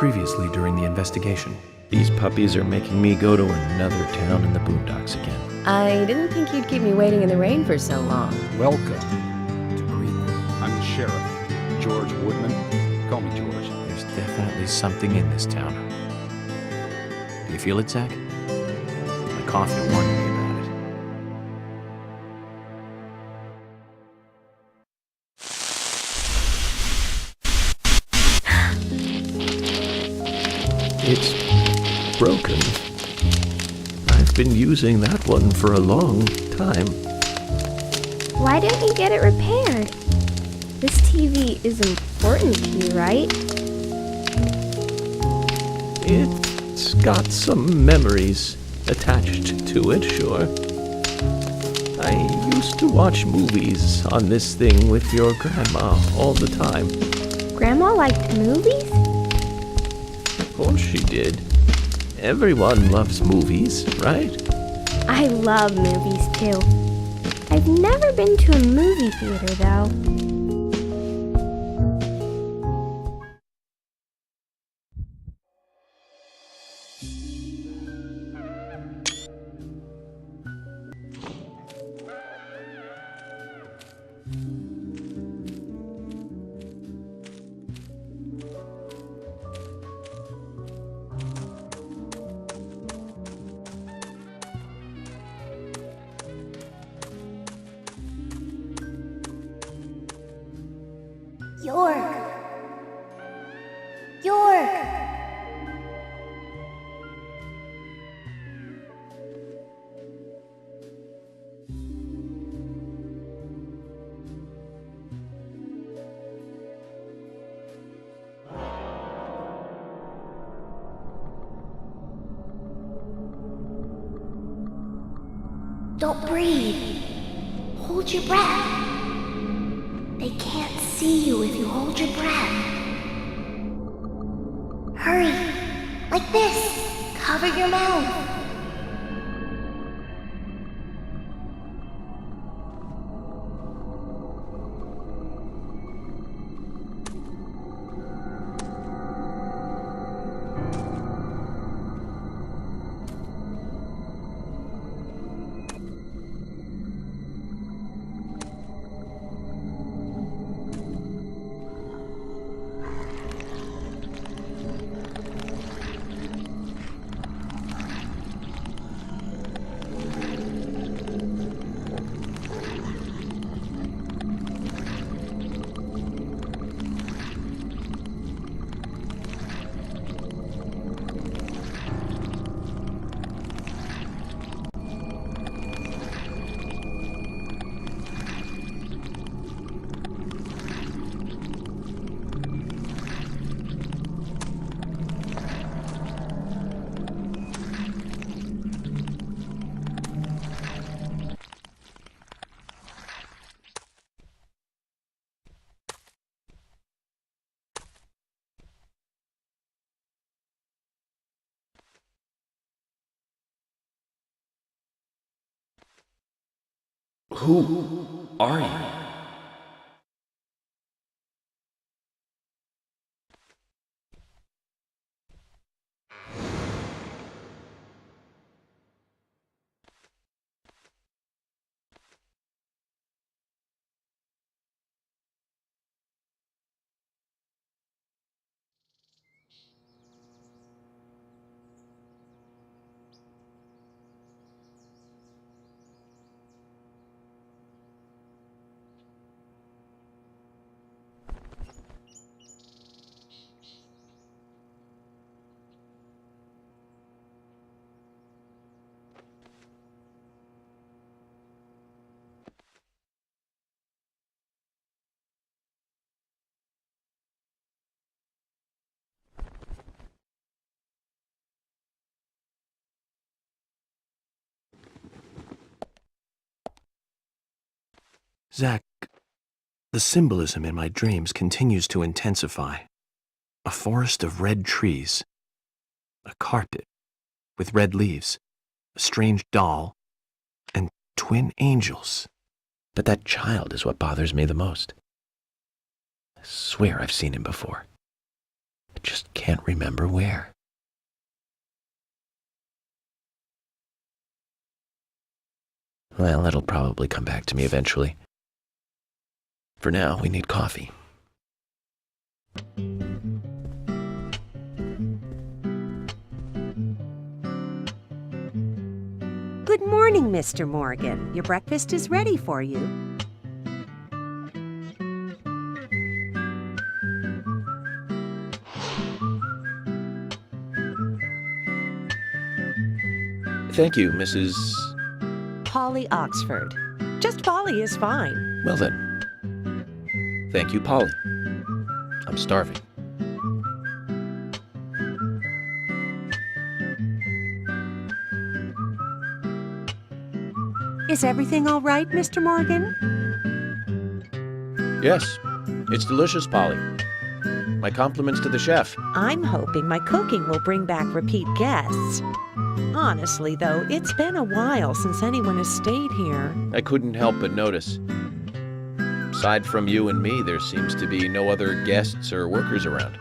Previously during the investigation. These puppies are making me go to another town in the boondocks again. I didn't think you'd keep me waiting in the rain for so long. Welcome to Greenvale. I'm the sheriff, George Woodman. Call me George. There's definitely something in this town. Do you feel it, Zach? My coffee warned me about it. It's broken. I've been using that one for a long time. Why didn't you get it repaired? This TV is important to you, right? It's got some memories attached to it, sure. I used to watch movies on this thing with your grandma all the time. Grandma liked movies? Of course she did. Everyone loves movies, right? I love movies too. I've never been to a movie theater though. York! Don't breathe. Hold your breath. They can't see you if you hold your breath. Hurry. Like this. Cover your mouth. Who are you? Zach, the symbolism in my dreams continues to intensify. A forest of red trees, a carpet with red leaves, a strange doll, and twin angels. But that child is what bothers me the most. I swear I've seen him before. I just can't remember where. Well, that'll probably come back to me eventually. For now, we need coffee. Good morning, Mr. Morgan. Your breakfast is ready for you. Thank you, Mrs. Polly Oxford. Just Polly is fine. Well then. Thank you, Polly. I'm starving. Is everything all right, Mr. Morgan? Yes, it's delicious, Polly. My compliments to the chef. I'm hoping my cooking will bring back repeat guests. Honestly, though, it's been a while since anyone has stayed here. I couldn't help but notice. Aside from you and me, there seems to be no other guests or workers around.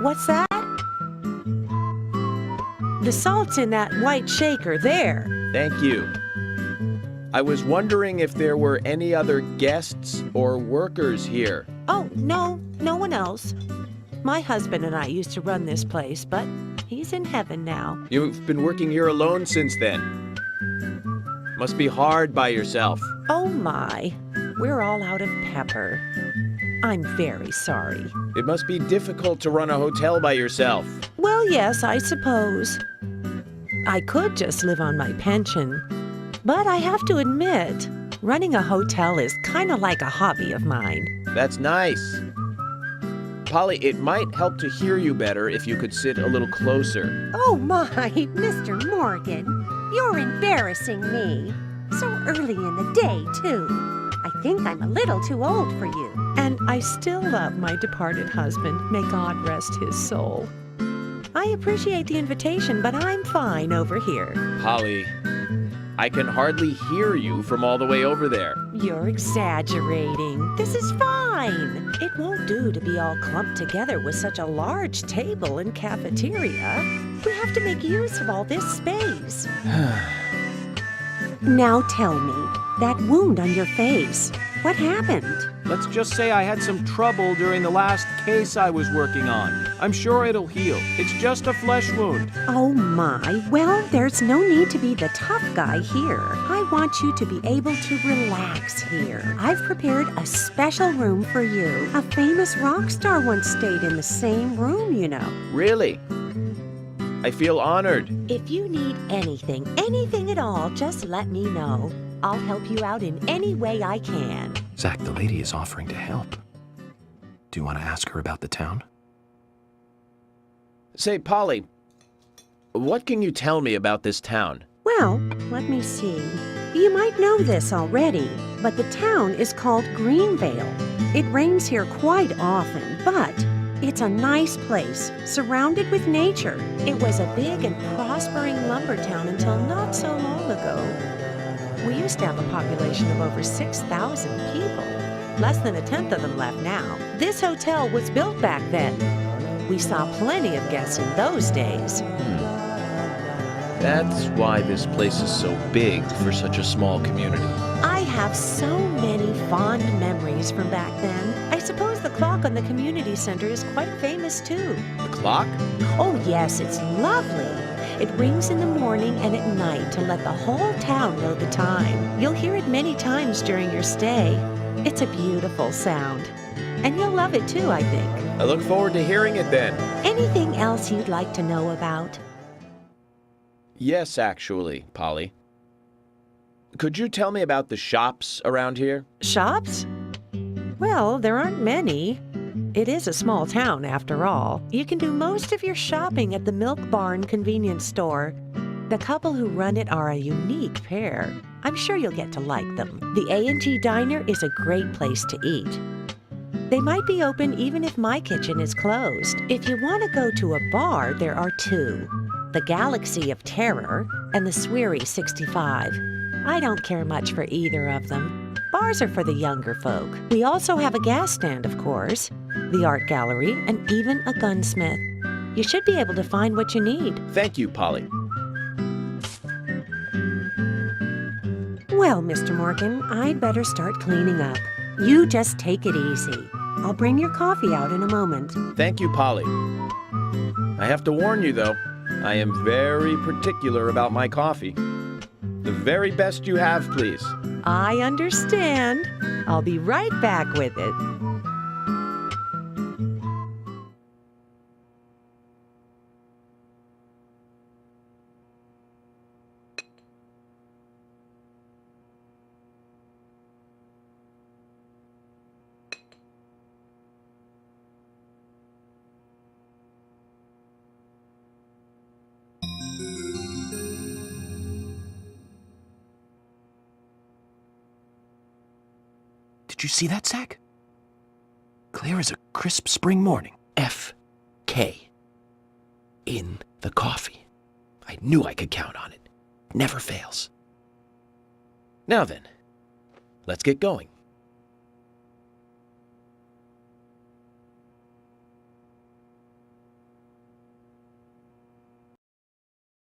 What's that? The salt's in that white shaker there. Thank you. I was wondering if there were any other guests or workers here. Oh, no one else. My husband and I used to run this place, but he's in heaven now. You've been working here alone since then. Must be hard by yourself. Oh my, we're all out of pepper. I'm very sorry. It must be difficult to run a hotel by yourself. Well, yes, I suppose. I could just live on my pension. But I have to admit, running a hotel is kind of like a hobby of mine. That's nice. Polly, it might help to hear you better if you could sit a little closer. Oh my, Mr. Morgan, you're embarrassing me. So early in the day, too. I think I'm a little too old for you. And I still love my departed husband. May God rest his soul. I appreciate the invitation, but I'm fine over here. Polly, I can hardly hear you from all the way over there. You're exaggerating. This is fine. It won't do to be all clumped together with such a large table and cafeteria. We have to make use of all this space. Now tell me, that wound on your face, what happened? Let's just say I had some trouble during the last case I was working on. I'm sure it'll heal. It's just a flesh wound. Oh my, well, there's no need to be the tough guy here. I want you to be able to relax here. I've prepared a special room for you. A famous rock star once stayed in the same room, you know. Really? I feel honored. If you need anything at all, just let me know. I'll help you out in any way I can. Zach, the lady is offering to help. Do you want to ask her about the town? Say, Polly, what can you tell me about this town? Well, let me see. You might know this already, but the town is called Greenvale. It rains here quite often, but it's a nice place, surrounded with nature. It was a big and prospering lumber town until not so long ago. We used to have a population of over 6,000 people. Less than a tenth of them left now. This hotel was built back then. We saw plenty of guests in those days. That's why this place is so big for such a small community. I have so many fond memories from back then. I suppose the clock on the community center is quite famous too. The clock? Oh yes, it's lovely. It rings in the morning and at night to let the whole town know the time. You'll hear it many times during your stay. It's a beautiful sound. And you'll love it too, I think. I look forward to hearing it then. Anything else you'd like to know about? Yes, actually, Polly. Could you tell me about the shops around here? Shops? Well, there aren't many. It is a small town, after all. You can do most of your shopping at the Milk Barn convenience store. The couple who run it are a unique pair. I'm sure you'll get to like them. The A&G Diner is a great place to eat. They might be open even if my kitchen is closed. If you want to go to a bar, there are two. The Galaxy of Terror and the Sweary 65. I don't care much for either of them. Bars are for the younger folk. We also have a gas stand, of course. the art gallery, and even a gunsmith. You should be able to find what you need. Thank you, Polly. Well, Mr. Morgan, I'd better start cleaning up. You just take it easy. I'll bring your coffee out in a moment. Thank you, Polly. I have to warn you, though, I am very particular about my coffee. The very best you have, please. I understand. I'll be right back with it. Did you see that, Zach? Clear as a crisp spring morning. F.K. in the coffee. I knew I could count on it. Never fails. Now then, let's get going.